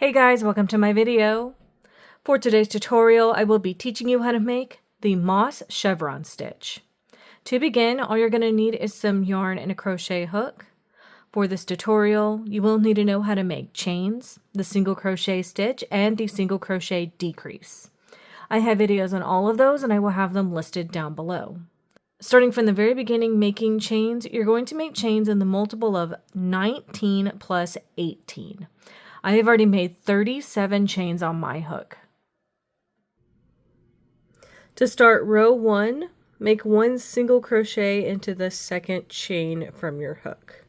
Hey guys, welcome to my video. For today's tutorial, I will be teaching you how to make the moss chevron stitch. To begin, all you're going to need is some yarn and a crochet hook. For this tutorial, you will need to know how to make chains, the single crochet stitch, and the single crochet decrease. I have videos on all of those and I will have them listed down below. Starting from the very beginning making chains, you're going to make chains in the multiple of 19 plus 18. I have already made 37 chains on my hook. To start row 1, make 1 single crochet into the second chain from your hook.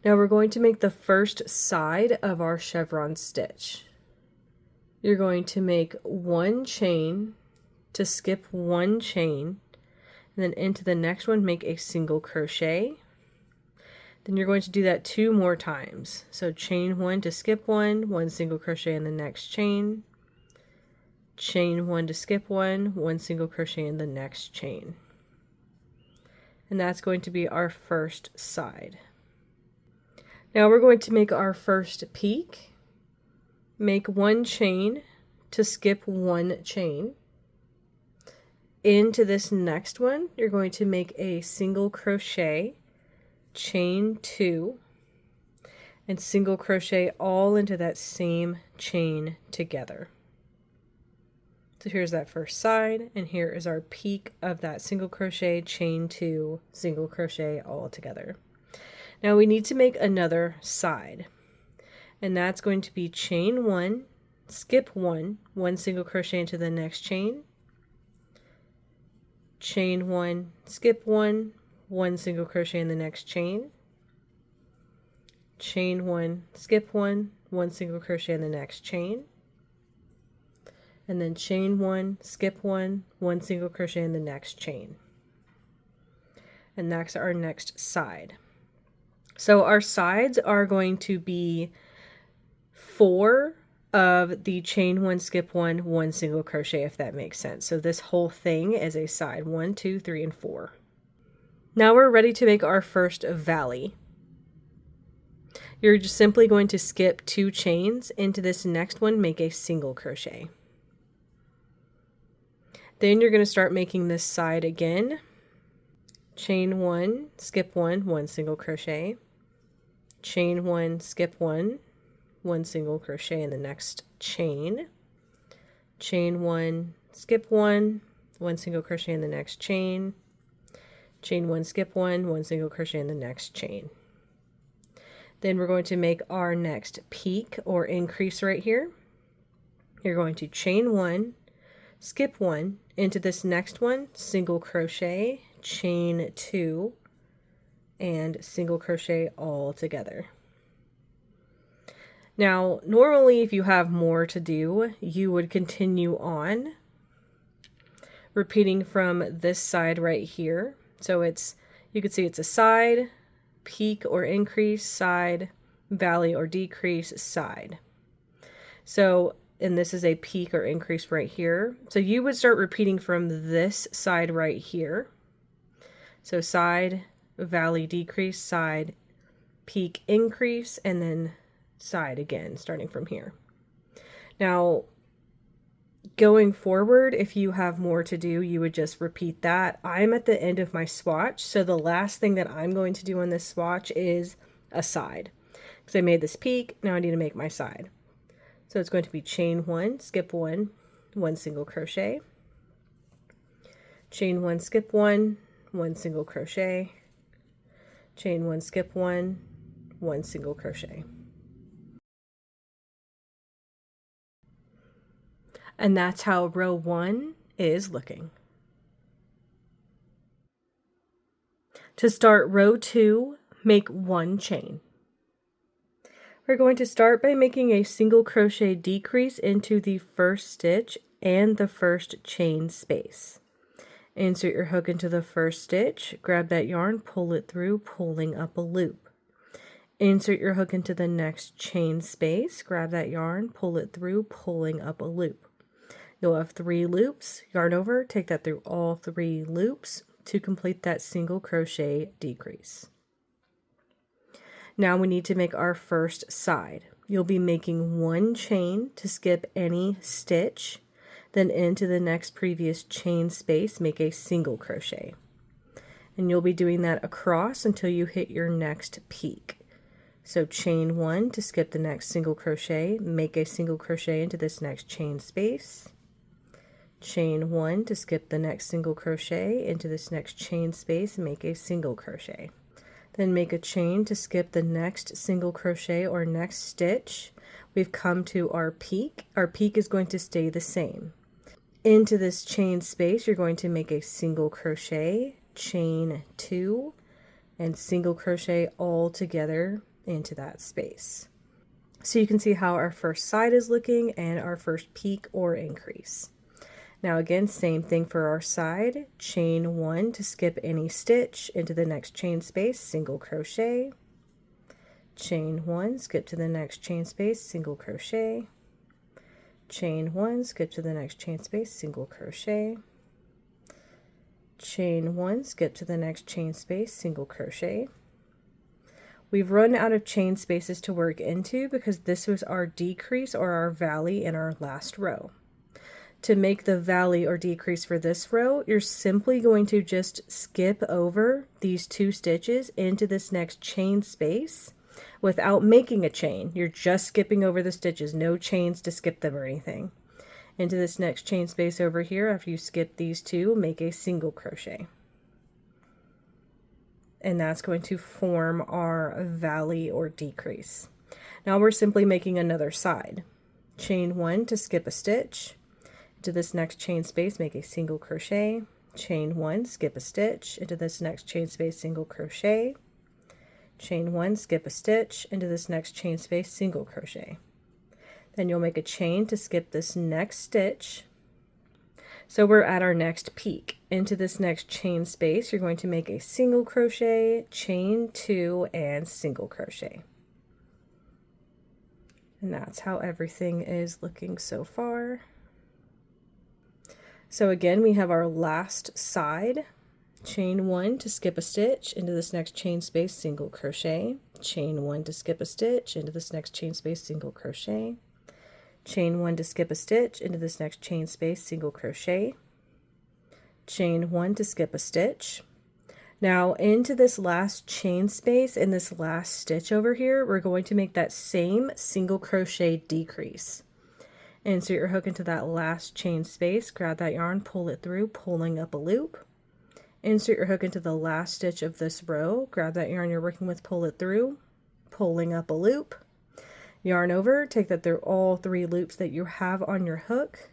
Now we're going to make the first side of our chevron stitch. You're going to make 1 chain to skip 1 chain, and then into the next one make a single crochet. Then you're going to do that 2 more times. So chain 1 to skip 1, 1 single crochet in the next chain, chain 1 to skip 1, 1 single crochet in the next chain. And that's going to be our first side. Now we're going to make our first peak. Make 1 chain to skip 1 chain. Into this next one, you're going to make a single crochet, chain 2, and single crochet all into that same chain together. So here's that first side, and here is our peak of that single crochet, chain 2, single crochet all together. Now we need to make another side, and that's going to be chain 1, skip 1, 1 single crochet into the next chain, chain 1, skip 1, 1 single crochet in the next chain, chain 1, skip 1, 1 single crochet in the next chain, and then chain 1, skip 1, 1 single crochet in the next chain. And that's our next side. So our sides are going to be 4 of the chain 1, skip 1, 1 single crochet, if that makes sense. So this whole thing is a side 1, 2, 3, and 4. Now we're ready to make our first valley. You're just simply going to skip 2 chains into this next one, make a single crochet. Then you're going to start making this side again. Chain 1, skip 1, 1 single crochet. Chain 1, skip 1, 1 single crochet in the next chain. Chain 1, skip 1, 1 single crochet in the next chain. Chain 1, skip 1, 1 single crochet in the next chain. Then we're going to make our next peak or increase right here. You're going to chain 1, skip 1 into this next one, single crochet, chain 2, and single crochet all together. Now, normally if you have more to do, you would continue on, repeating from this side right here. So you can see it's a side, peak or increase, side, valley or decrease, side. So, and this is a peak or increase right here. So you would start repeating from this side right here. So side, valley, decrease, side, peak, increase, and then side again, starting from here. Now, going forward, if you have more to do, you would just repeat that. I'm at the end of my swatch, so the last thing that I'm going to do on this swatch is a side. Because I made this peak, now I need to make my side. So it's going to be chain 1, skip 1, 1 single crochet, chain 1, skip 1, 1 single crochet, chain 1, skip 1, 1 single crochet. And that's how row 1 is looking. To start row 2, make 1 chain. We're going to start by making a single crochet decrease into the first stitch and the first chain space. Insert your hook into the first stitch, grab that yarn, pull it through, pulling up a loop. Insert your hook into the next chain space, grab that yarn, pull it through, pulling up a loop. You'll have 3 loops, yarn over, take that through all 3 loops to complete that single crochet decrease. Now we need to make our first side. you'll be making 1 chain to skip any stitch, then into the next previous chain space, make a single crochet. And you'll be doing that across until you hit your next peak. So chain 1 to skip the next single crochet, make a single crochet into this next chain space. Chain 1 to skip the next single crochet into this next chain space, make a single crochet. Then make a chain to skip the next single crochet or next stitch. We've come to our peak. Our peak is going to stay the same. Into this chain space, you're going to make a single crochet, chain 2, and single crochet all together into that space. So you can see how our first side is looking and our first peak or increase. Now again, same thing for our side, chain 1 to skip any stitch into the next chain space, single crochet, chain 1, skip to the next chain space, single crochet, chain 1, skip to the next chain space, single crochet, chain 1, skip to the next chain space, single crochet. We've run out of chain spaces to work into because this was our decrease or our valley in our last row. To make the valley or decrease for this row, you're simply going to just skip over these 2 stitches into this next chain space without making a chain. You're just skipping over the stitches, no chains to skip them or anything. Into this next chain space over here, after you skip these 2, make a single crochet. And that's going to form our valley or decrease. Now we're simply making another side. Chain 1 to skip a stitch. Into this next chain space, make a single crochet, chain 1, skip a stitch, into this next chain space, single crochet, chain 1, skip a stitch, into this next chain space, single crochet. Then you'll make a chain to skip this next stitch. So we're at our next peak. Into this next chain space, you're going to make a single crochet, chain 2, and single crochet. And that's how everything is looking so far. So again, we have our last side, chain 1 to skip a stitch, into this next chain space, single crochet, chain 1 to skip a stitch, into this next chain space, single crochet, chain 1 to skip a stitch, into this next chain space, single crochet, chain 1 to skip a stitch. Now into this last chain space in this last stitch over here, we're going to make that same single crochet decrease. Insert your hook into that last chain space, grab that yarn, pull it through, pulling up a loop. Insert your hook into the last stitch of this row, grab that yarn you're working with, pull it through, pulling up a loop. Yarn over, take that through all 3 loops that you have on your hook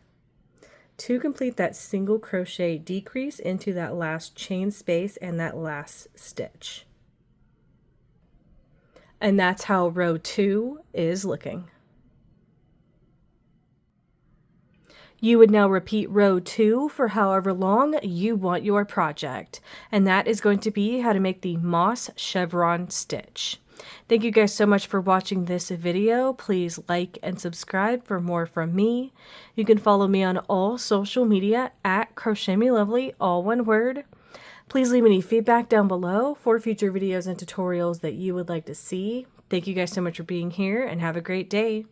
to complete that single crochet decrease into that last chain space and that last stitch. And that's how row 2 is looking. You would now repeat row 2 for however long you want your project, and that is going to be how to make the moss chevron stitch. Thank you guys so much for watching this video. Please like and subscribe for more from me. You can follow me on all social media at crochetmelovely, all one word. Please leave any feedback down below for future videos and tutorials that you would like to see. Thank you guys so much for being here and have a great day.